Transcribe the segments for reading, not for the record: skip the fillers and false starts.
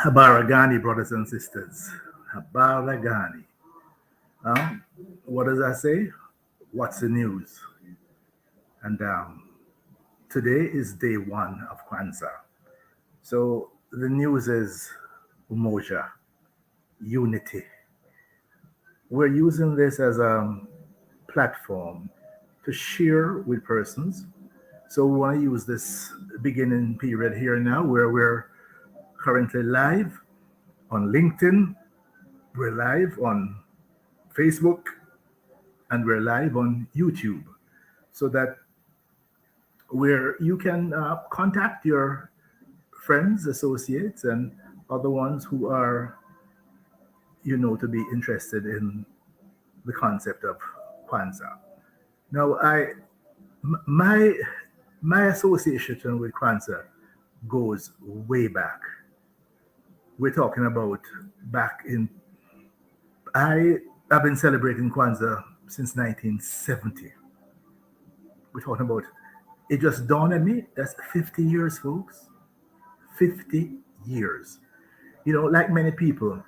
Habaragani, brothers and sisters. Habaragani. Um, what does that say? What's the news? And today is day one of Kwanzaa. So the news is Umoja, unity. We're using this as a platform to share with persons. So we want to use this beginning period here now where we're currently live on LinkedIn, we're live on Facebook, and we're live on YouTube so that where you can contact your friends, associates, and other ones who are, to be interested in the concept of Kwanzaa. Now, my my association with Kwanzaa goes way back. We're talking about back in I have been celebrating Kwanzaa since 1970. We're talking about it just dawned on me that's 50 years, folks. 50 years. Like many people,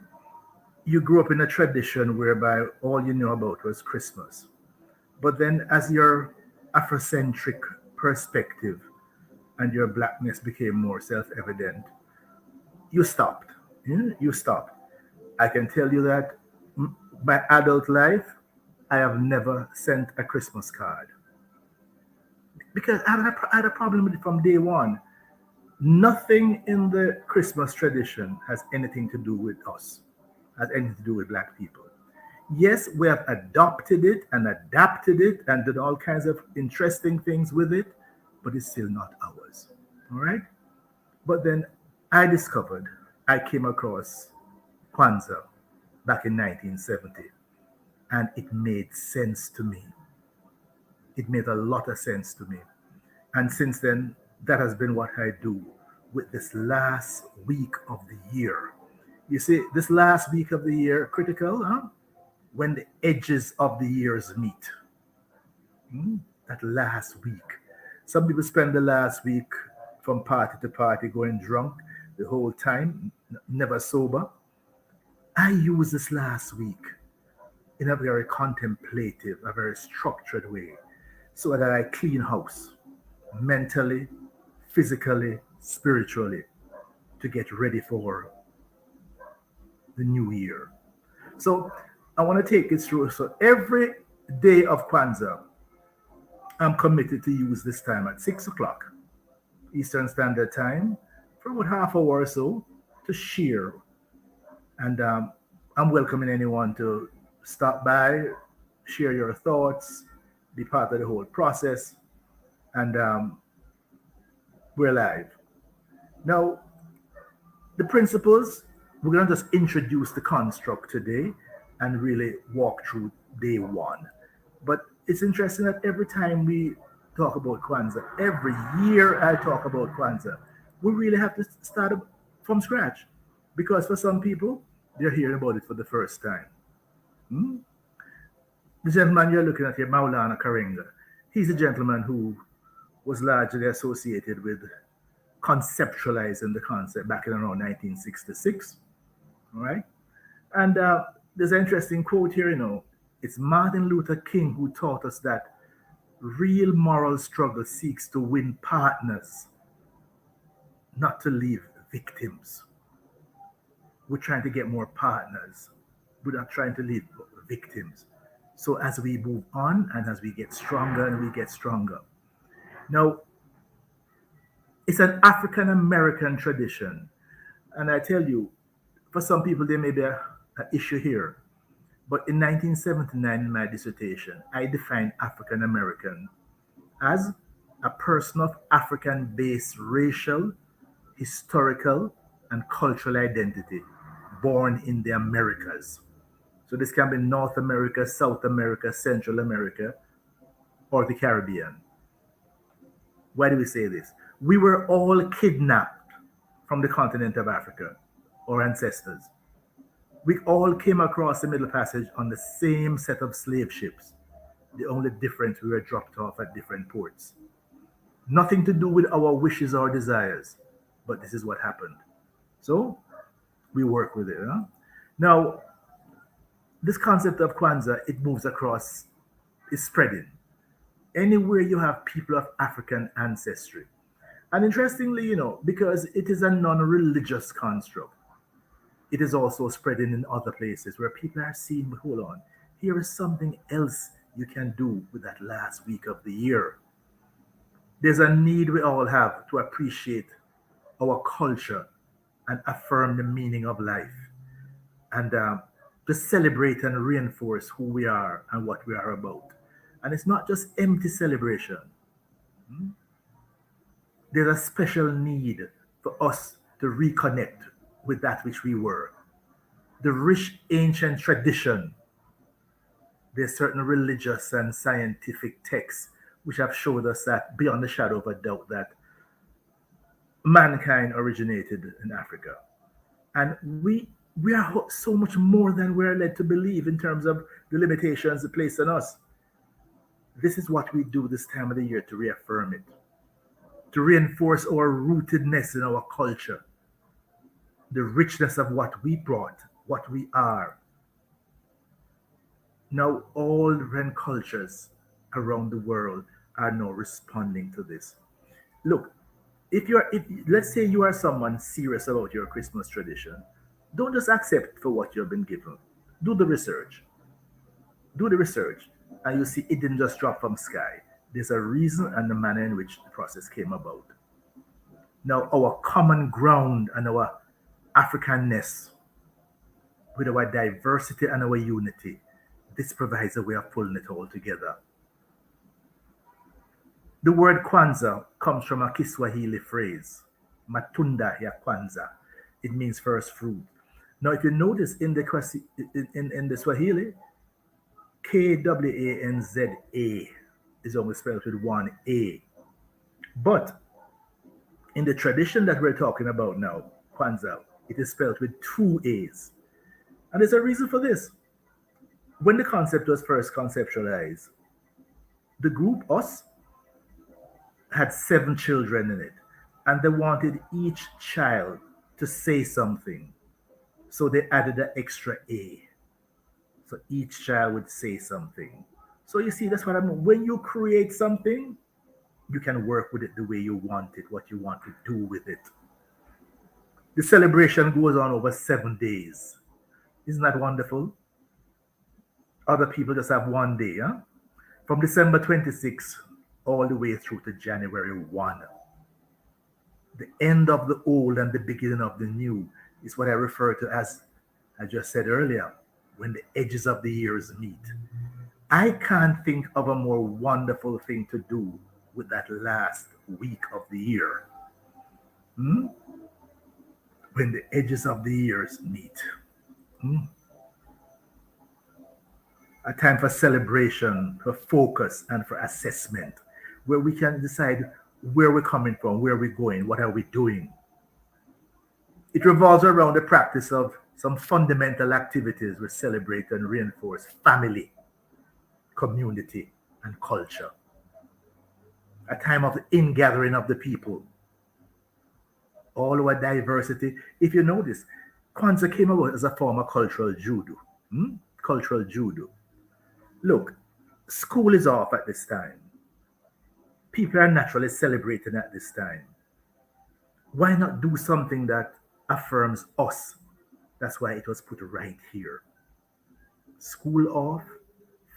you grew up in a tradition whereby all you knew about was Christmas. But then, as your Afrocentric perspective and your blackness became more self evident, you stopped. You stopped. I can tell you that my adult life, I have never sent a Christmas card because I had a problem with it from day one. Nothing in the Christmas tradition has anything to do with us, has anything to do with black people. Yes, we have adopted it and adapted it and did all kinds of interesting things with it, but it's still not ours. All right? But then I came across Kwanzaa back in 1970, and it made sense to me. It made a lot of sense to me. And since then, that has been what I do with this last week of the year. You see, this last week of the year, critical, huh? When the edges of the years meet. That last week. Some people spend the last week from party to party going drunk the whole time, never sober. I use this last week in a very contemplative, a very structured way so that I clean house mentally, physically, spiritually to get ready for the new year. So I want to take it through. So every day of Kwanzaa, I'm committed to use this time at 6 o'clock Eastern Standard Time for about half hour or so to share. And I'm welcoming anyone to stop by, share your thoughts, be part of the whole process. And we're live. Now, the principles, we're going to just introduce the construct today and really walk through day one. But it's interesting that every time we talk about Kwanzaa, every year I talk about Kwanzaa, we really have to start from scratch because for some people, they're hearing about it for the first time. Hmm? The gentleman you're looking at here, Maulana Karenga, he's a gentleman who was largely associated with conceptualizing the concept back in around 1966. All right. And there's an interesting quote here, it's Martin Luther King who taught us that real moral struggle seeks to win partners, not to leave victims. We're trying to get more partners. We're not trying to leave victims. So as we move on and as we get stronger and we get stronger. Now, it's an African American tradition. And I tell you, for some people, there may be an issue here. But in 1979, in my dissertation, I defined African American as a person of African based racial, historical, and cultural identity born in the Americas. So this can be North America, South America, Central America, or the Caribbean. Why do we say this? We were all kidnapped from the continent of Africa, our ancestors. We all came across the Middle Passage on the same set of slave ships. The only difference, we were dropped off at different ports. Nothing to do with our wishes or desires, but this is what happened. So, We work with it. Huh? Now, this concept of Kwanzaa, it moves across, is spreading. Anywhere you have people of African ancestry. And interestingly, because it is a non religious construct, it is also spreading in other places where people are seeing, hold on, here is something else you can do with that last week of the year. There's a need we all have to appreciate our culture and affirm the meaning of life and to celebrate and reinforce who we are and what we are about. And it's not just empty celebration. There's a special need for us to reconnect with that which we were. The rich ancient tradition, there's certain religious and scientific texts which have showed us that beyond the shadow of a doubt that mankind originated in Africa. And we are so much more than we're led to believe in terms of the limitations placed on us. This is what we do this time of the year to reaffirm it, to reinforce our rootedness in our culture, the richness of what we brought, what we are. Now, all different cultures around the world are now responding to this. Look, if let's say you are someone serious about your Christmas tradition, don't just accept for what you've been given. Do the research. Do the research, and you see it didn't just drop from sky. There's a reason and the manner in which the process came about. Now, our common ground and our Africanness, with our diversity and our unity, this provides a way of pulling it all together. The word Kwanzaa comes from a Kiswahili phrase, matunda ya Kwanzaa. It means first fruit. Now, if you notice in the in the Swahili, Kwanza is only spelled with one A. But in the tradition that we're talking about now, Kwanzaa, it is spelled with two A's. And there's a reason for this. When the concept was first conceptualized, the group, us, had 7 children in it. And they wanted each child to say something. So they added an extra A. So each child would say something. So you see, that's what I mean. When you create something, you can work with it the way you want it, what you want to do with it. The celebration goes on over 7 days. Isn't that wonderful? Other people just have one day, huh? From December 26th all the way through to January 1. The end of the old and the beginning of the new is what I refer to as I just said earlier, when the edges of the years meet. I can't think of a more wonderful thing to do with that last week of the year. Hmm? When the edges of the years meet. Hmm? A time for celebration, for focus, and for assessment, where we can decide where we're coming from, where we're going, what are we doing. It revolves around the practice of some fundamental activities which celebrate and reinforce family, community, and culture. A time of the ingathering of the people, all our diversity. If you notice, Kwanzaa came about as a form of cultural judo. Cultural judo. Look, school is off at this time. People are naturally celebrating at this time. Why not do something that affirms us? That's why it was put right here. School off,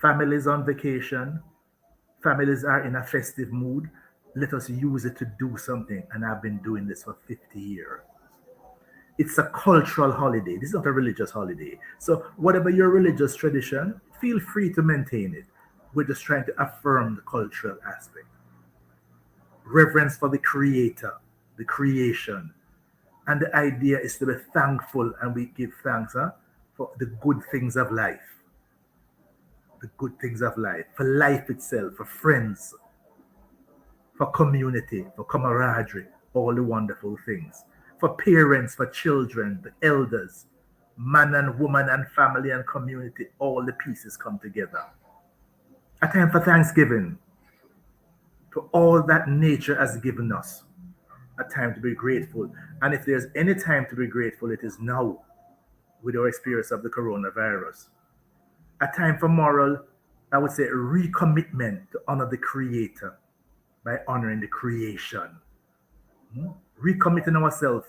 families on vacation, families are in a festive mood. Let us use it to do something. And I've been doing this for 50 years. It's a cultural holiday. This is not a religious holiday. So, whatever your religious tradition, feel free to maintain it. We're just trying to affirm the cultural aspect. Reverence for the creator, the creation. And the idea is to be thankful and we give thanks for the good things of life. The good things of life, for life itself, for friends, for community, for camaraderie, all the wonderful things. For parents, for children, the elders, man and woman and family and community, all the pieces come together. A time for thanksgiving for all that nature has given us. a time to be grateful. And if there's any time to be grateful, it is now with our experience of the coronavirus. A time for moral, I would say, recommitment to honor the Creator by honoring the creation. Hmm? Recommitting ourselves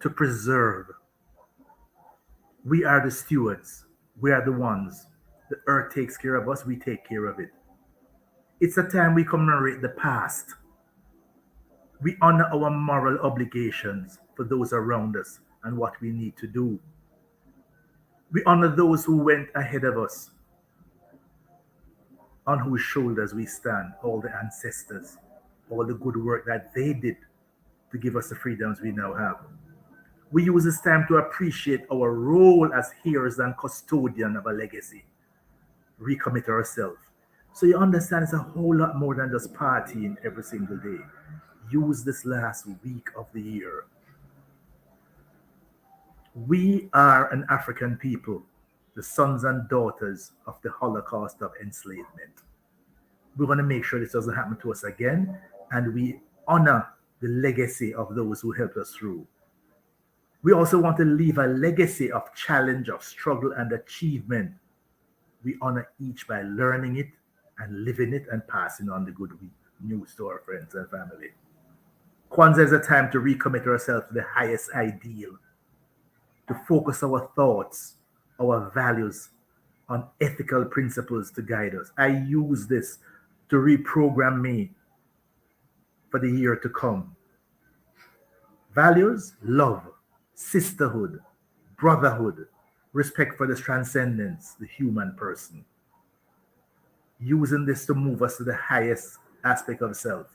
to preserve. We are the stewards. We are the ones. The earth takes care of us, we take care of it. It's a time we commemorate the past. We honor our moral obligations for those around us and what we need to do. We honor those who went ahead of us, on whose shoulders we stand, all the ancestors, all the good work that they did to give us the freedoms we now have. We use this time to appreciate our role as heirs and custodian of a legacy, recommit ourselves. So you understand it's a whole lot more than just partying every single day. Use this last week of the year. We are an African people, the sons and daughters of the Holocaust of enslavement. We're going to make sure this doesn't happen to us again, and we honor the legacy of those who helped us through. We also want to leave a legacy of challenge, of struggle, and achievement. We honor each by learning it and living it and passing on the good news to our friends and family. Kwanzaa is a time to recommit ourselves to the highest ideal, to focus our thoughts, our values on ethical principles to guide us. I use this to reprogram me for the year to come. Values, love, sisterhood, brotherhood, respect for the transcendence, the human person. Using this to move us to the highest aspect of self.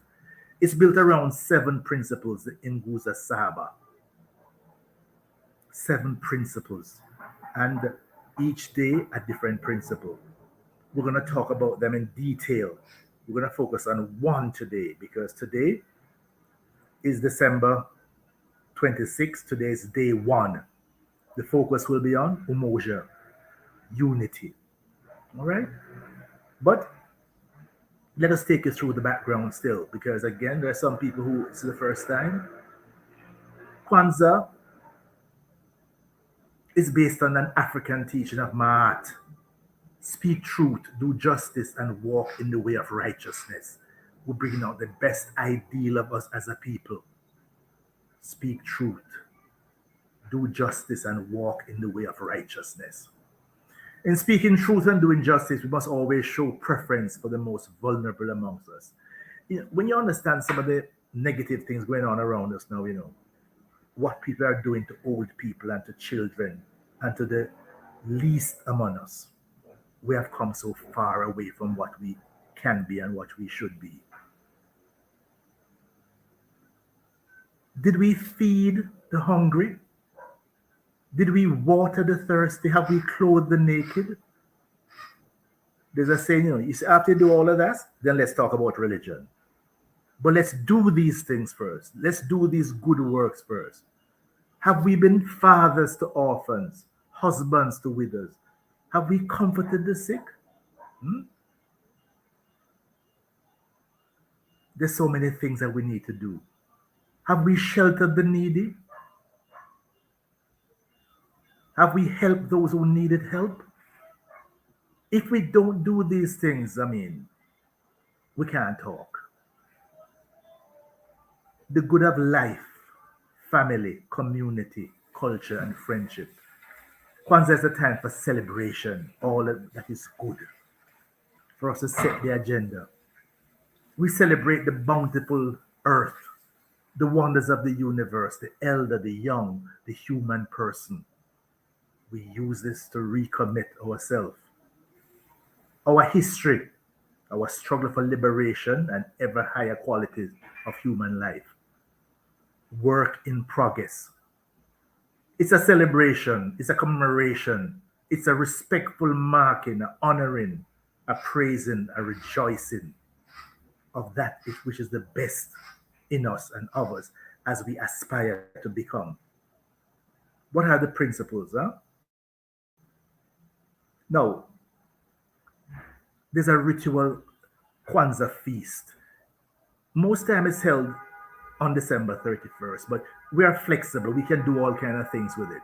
It's built around 7 principles, the Nguza Saba. 7 principles. And each day a different principle. We're going to talk about them in detail. We're going to focus on one today because today is December 26th. Today is day 1. The focus will be on Umoja, unity. All right? But let us take you through the background still, because again, there are some people who it's the first time. Kwanzaa is based on an African teaching of Ma'at. Speak truth, do justice, and walk in the way of righteousness. We're bringing out the best ideal of us as a people. Speak truth, do justice, and walk in the way of righteousness. In speaking truth and doing justice, we must always show preference for the most vulnerable amongst us. When you understand some of the negative things going on around us now, what people are doing to old people and to children and to the least among us, we have come so far away from what we can be and what we should be. Did we feed the hungry? Did we water the thirsty? Have we clothed the naked? There's a saying, you see, after you do all of that, then let's talk about religion. But let's do these things first. Let's do these good works first. Have we been fathers to orphans, husbands to widows? Have we comforted the sick? There's so many things that we need to do. Have we sheltered the needy? Have we helped those who needed help? If we don't do these things, we can't talk. The good of life, family, community, culture, and friendship. Kwanzaa is a time for celebration, all that is good, for us to set the agenda. We celebrate the bountiful earth, the wonders of the universe, the elder, the young, the human person. We use this to recommit ourselves. Our history, our struggle for liberation and ever higher qualities of human life. Work in progress. It's a celebration, it's a commemoration, it's a respectful marking, a honoring, a praising, a rejoicing of that which is the best in us and of us as we aspire to become. What are the principles? Now, there's a ritual Kwanzaa feast. Most time it's held on December 31st, but we are flexible. We can do all kind of things with it.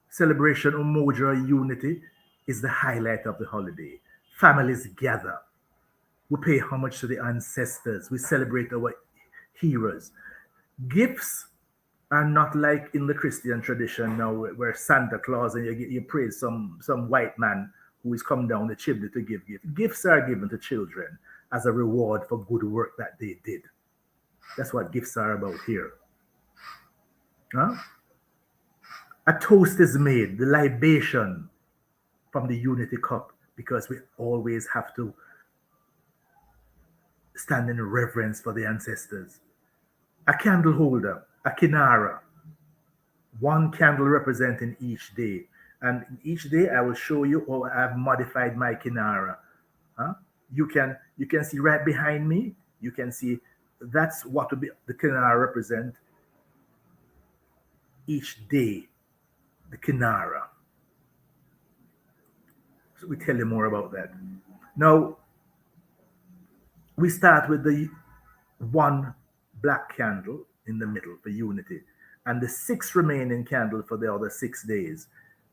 Celebration Umoja unity is the highlight of the holiday. Families gather. We pay homage to the ancestors. We celebrate our heroes. Gifts are not like in the Christian tradition now, where Santa Claus and you praise some white man who is come down the chimney to give gifts. Gifts are given to children as a reward for good work that they did. That's what gifts are about here. Huh? A toast is made, the libation from the unity cup, because we always have to stand in reverence for the ancestors. A candle holder, a kinara, one candle representing each day. And each day I will show you how I've modified my kinara. Huh? You can see right behind me, you can see that's what will be the kinara represent each day, the kinara. So we tell you more about that. Now, we start with the one black candle in the middle for unity, and the 6 remaining candles for the other 6 days.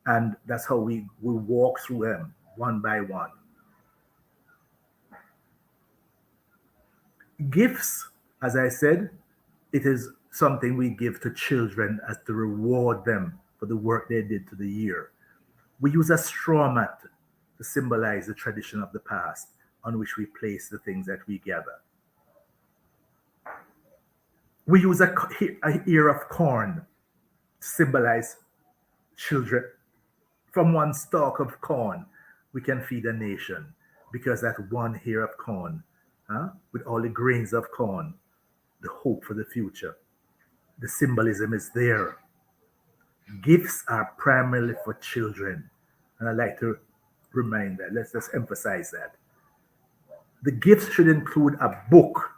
And that's how we walk through them one by one. Gifts, as I said, it is something we give to children as to reward them for the work they did to the year. We use a straw mat to symbolize the tradition of the past on which we place the things that we gather. We use a ear of corn to symbolize children. From one stalk of corn, we can feed a nation, because that one ear of corn, with all the grains of corn, the hope for the future. The symbolism is there. Gifts are primarily for children, and I like to remind that. Let's just emphasize that. The gifts should include a book,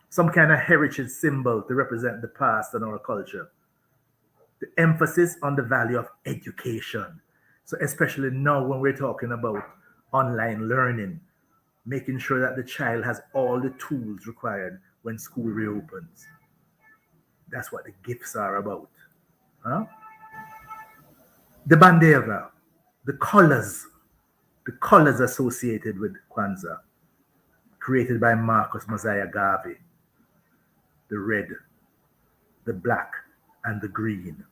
some kind of heritage symbol to represent the past and our culture. The emphasis on the value of education. So especially now when we're talking about online learning, making sure that the child has all the tools required when school reopens. That's what the gifts are about. Huh? The bandera, the colors associated with Kwanzaa, created by Marcus Mosiah Garvey. The red, the black, and the green.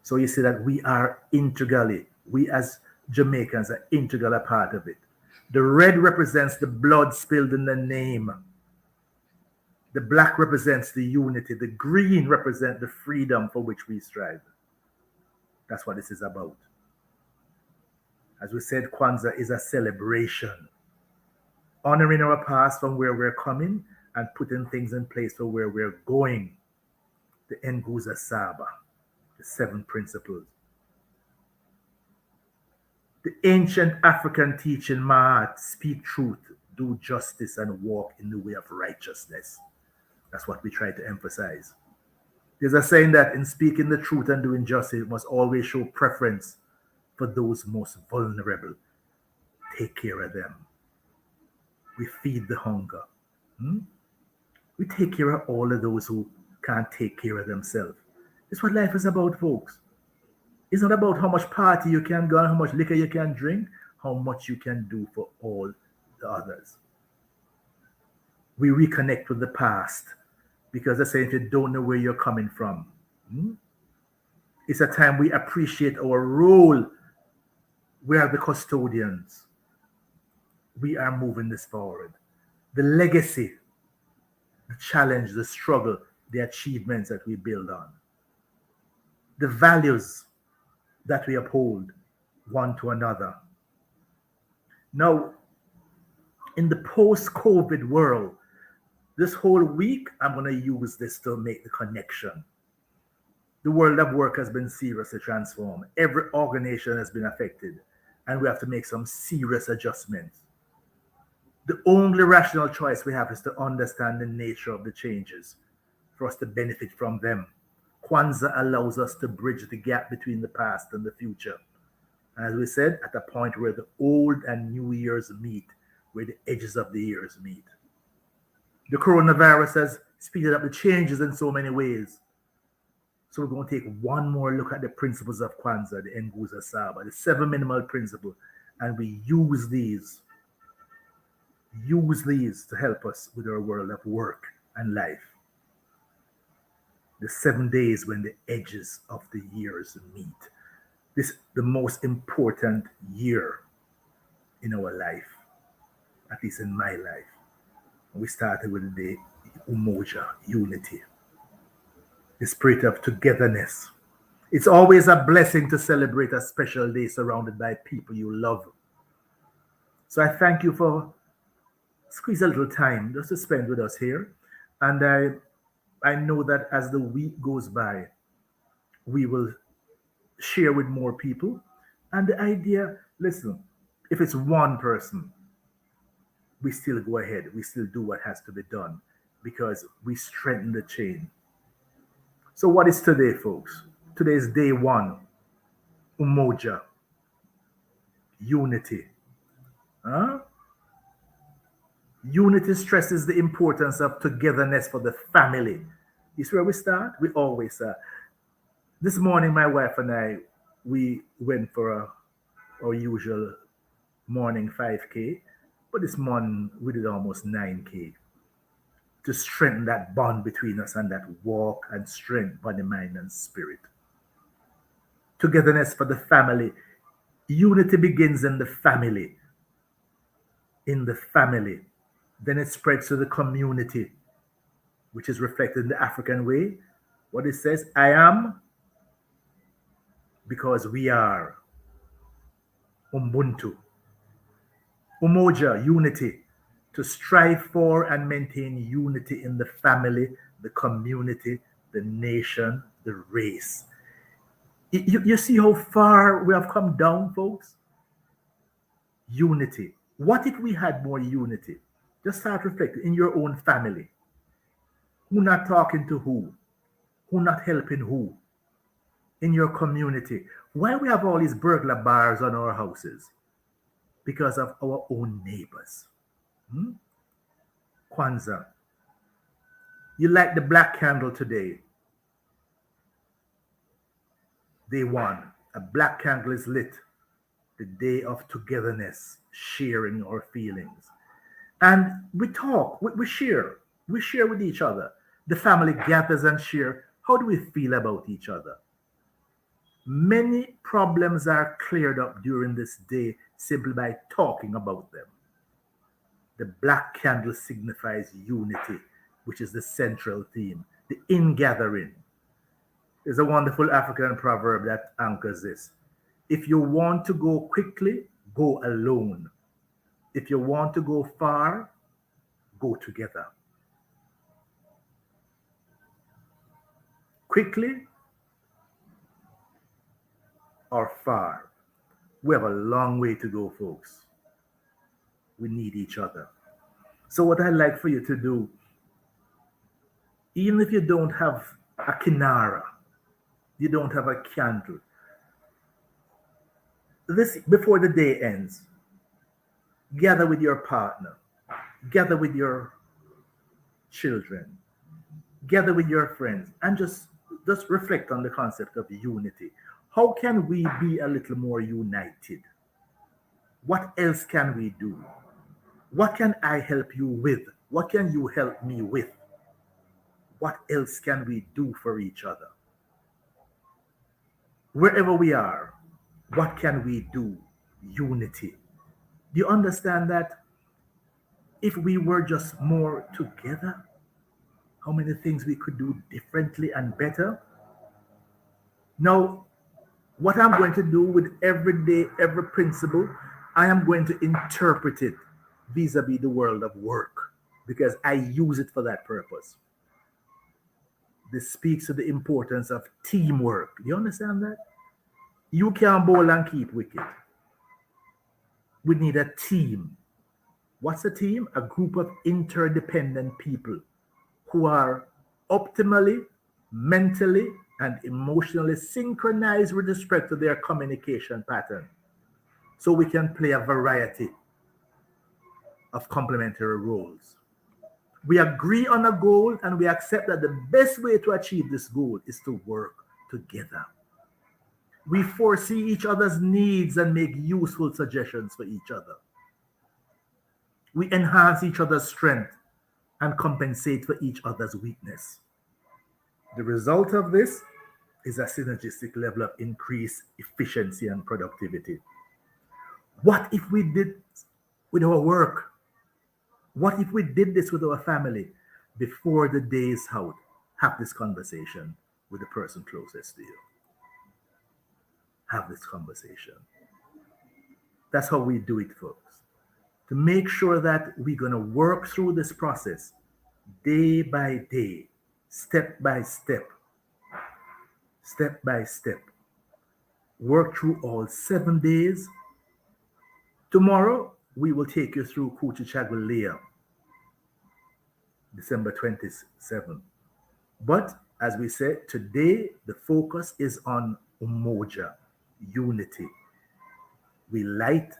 So you see that we are integrally, we as Jamaicans are integral a part of it. The red represents the blood spilled in the name. The black represents the unity. The green represents the freedom for which we strive. That's what this is about. As we said, Kwanzaa is a celebration, honoring our past from where we're coming and putting things in place for where we're going. The Nguza Saba, the 7 principles. The ancient African teaching, Ma'at, speak truth, do justice, and walk in the way of righteousness. That's what we try to emphasize. There's a saying that in speaking the truth and doing justice, it must always show preference for those most vulnerable. Take care of them. We feed the hunger. We take care of all of those who can't take care of themselves. It's what life is about, folks. It's not about how much party you can go and how much liquor you can drink, how much you can do for all the others. We reconnect with the past, because I say if you don't know where you're coming from, it's a time we appreciate our role. We are the custodians. We are moving this forward. The legacy, the challenge, the struggle, the achievements that we build on. The values that we uphold one to another. Now, in the post-COVID world, this whole week, I'm going to use this to make the connection. The world of work has been seriously transformed. Every organization has been affected, and we have to make some serious adjustments. The only rational choice we have is to understand the nature of the changes for us to benefit from them. Kwanzaa allows us to bridge the gap between the past and the future. And as we said, at a point where the old and new years meet, where the edges of the years meet. The coronavirus has speeded up the changes in so many ways. So we're going to take one more look at the principles of Kwanzaa, the Nguza Saba, the 7 minimal principle, and we use these to help us with our world of work and life. The 7 days when the edges of the years meet. This is the most important year in our life, at least in my life. We started with the Umoja, unity, the spirit of togetherness. It's always a blessing to celebrate a special day surrounded by people you love. So I thank you for squeeze a little time just to spend with us here. And I know that as the week goes by, we will share with more people. And the idea, listen, if it's one person, we still go ahead. We still do what has to be done because we strengthen the chain. So what is today, folks? Today is day 1. Umoja. Unity. Huh? Unity stresses the importance of togetherness for the family. You see where we start? We always start. This morning, my wife and I, we went for our usual morning 5K, but this morning we did almost 9K to strengthen that bond between us and that walk and strength, body, mind, and spirit. Togetherness for the family. Unity begins in the family. In the family. Then it spreads to the community, which is reflected in the African way. What it says, I am because we are. Ubuntu. Umoja, unity. To strive for and maintain unity in the family, the community, the nation, the race. You see how far we have come down, folks? Unity. What if we had more unity? Just start reflecting in your own family. Who not talking to who? Who not helping who? In your community. Why we have all these burglar bars on our houses? Because of our own neighbors. Kwanzaa. You light the black candle today. Day 1. A black candle is lit. The day of togetherness, sharing our feelings. And we talk, we share. We share with each other. The family gathers and share. How do we feel about each other? Many problems are cleared up during this day simply by talking about them. The black candle signifies unity, which is the central theme, the ingathering. There's a wonderful African proverb that anchors this. If you want to go quickly, go alone. If you want to go far, go together. Quickly or far. We have a long way to go, folks. We need each other. So what I'd like for you to do, even if you don't have a kinara, you don't have a candle, this before the day ends, gather with your partner, gather with your children, gather with your friends, and just reflect on the concept of unity. How can we be a little more united? What else can we do? What can I help you with? What can you help me with? What else can we do for each other? Wherever we are, what can we do? Unity. Do you understand that if we were just more together, how many things we could do differently and better? Now, what I'm going to do with every day, every principle, I am going to interpret it vis-a-vis the world of work because I use it for that purpose. This speaks to the importance of teamwork. Do you understand that? You can't bowl and keep wicket. We need a team. What's a team? A group of interdependent people who are optimally, mentally, and emotionally synchronized with respect to their communication pattern. So we can play a variety of complementary roles. We agree on a goal and we accept that the best way to achieve this goal is to work together. We foresee each other's needs and make useful suggestions for each other. We enhance each other's strength and compensate for each other's weakness. The result of this is a synergistic level of increased efficiency and productivity. What if we did with our work? What if we did this with our family before the day is out? Have this conversation with the person closest to you. Have this conversation. That's how we do it, folks. To make sure that we're going to work through this process day by day, step by step, step by step. Work through all 7 days. Tomorrow, we will take you through Kuchichagulia, December 27th. But as we said, today the focus is on Umoja, unity. We light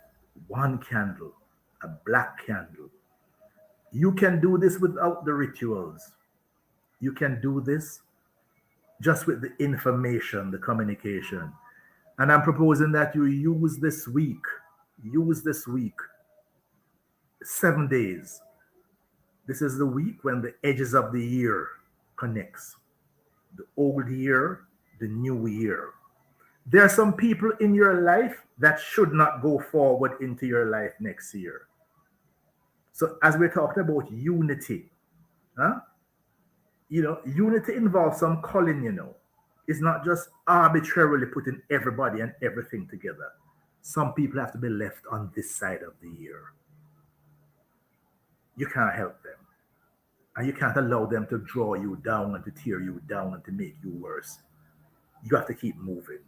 one candle, a black candle. You can do this without the rituals. You can do this just with the information, the communication. And I'm proposing that you use this week 7 days. This is the week when the edges of the year connects. The old year, the new year. There are some people in your life that should not go forward into your life next year. So as we're talking about unity, unity involves some culling, It's not just arbitrarily putting everybody and everything together. Some people have to be left on this side of the year. You can't help them. And you can't allow them to draw you down and to tear you down and to make you worse. You have to keep moving.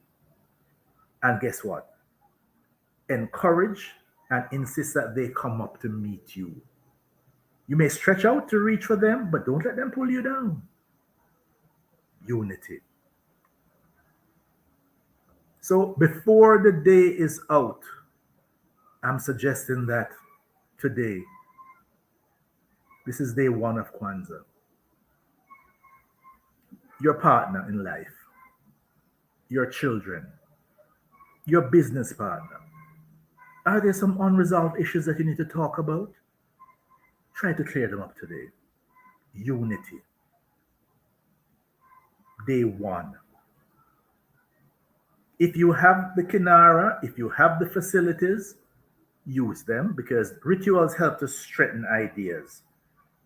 And guess what? Encourage and insist that they come up to meet you. You may stretch out to reach for them, but don't let them pull you down. Unity. So before the day is out, I'm suggesting that today, this is day 1 of Kwanzaa. Your partner in life, your children, your business partner. Are there some unresolved issues that you need to talk about? Try to clear them up today. Unity. Day 1. If you have the kinara, if you have the facilities, use them because rituals help to strengthen ideas.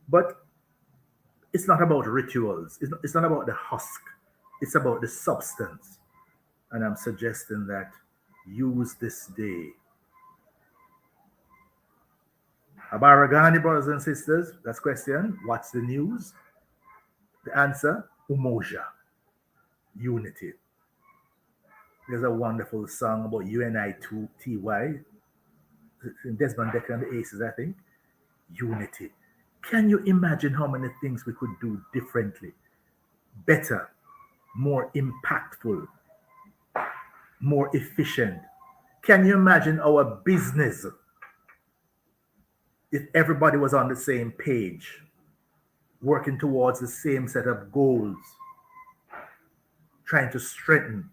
But it's not about rituals. It's not about the husk. It's about the substance. And I'm suggesting that use this day. Abaragani, brothers and sisters, that's question. What's the news? The answer, Umoja, unity. There's a wonderful song about UNITY, Desmond Decker and the Aces, I think. Unity. Can you imagine how many things we could do differently, better, more impactful, more efficient? Can you imagine our business if everybody was on the same page, working towards the same set of goals, trying to strengthen?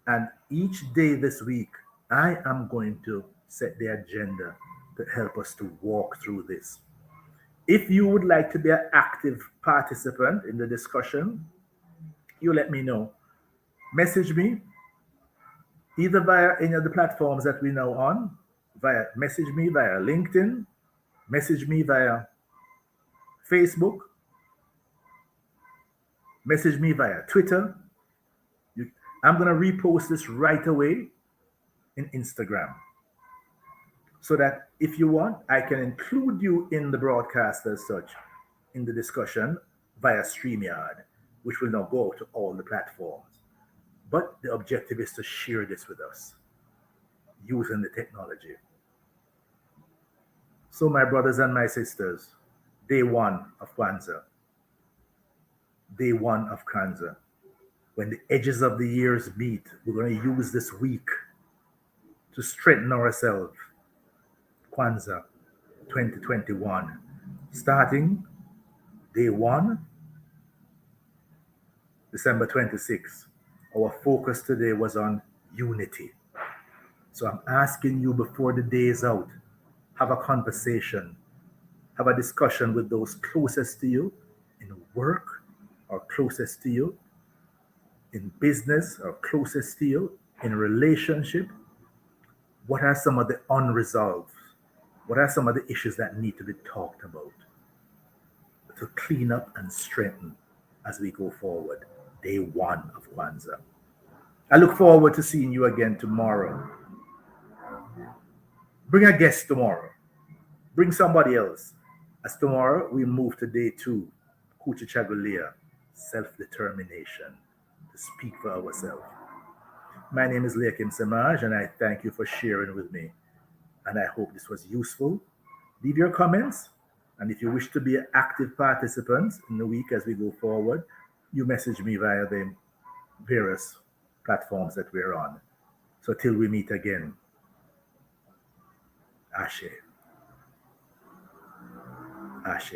And each day this week, I am going to set the agenda to help us to walk through this. If you would like to be an active participant in the discussion, you let me know. Message me either via any of the platforms that we're now on, message me via LinkedIn, message me via Facebook, message me via Twitter. I'm going to repost this right away in Instagram so that if you want, I can include you in the broadcast as such in the discussion via StreamYard, which will now go to all the platforms. But the objective is to share this with us using the technology. So my brothers and my sisters, day 1 of Kwanzaa. Day 1 of Kwanzaa. When the edges of the years meet, we're going to use this week to strengthen ourselves. Kwanzaa 2021. Starting day 1, December 26th, our focus today was on unity. So I'm asking you before the day is out, have a conversation, have a discussion with those closest to you in work or closest to you in business or closest to you in a relationship. What are some of the unresolved? What are some of the issues that need to be talked about to clean up and strengthen as we go forward? Day 1 of Kwanzaa. I look forward to seeing you again tomorrow. Bring a guest tomorrow. Bring somebody else. As tomorrow we move to day 2, Kucha Chagulia, self-determination, to speak for ourselves. My name is Leakim Samaj, and I thank you for sharing with me. And I hope this was useful. Leave your comments, and if you wish to be an active participant in the week as we go forward, you message me via the various platforms that we're on. So till we meet again, Ashe. Ashe.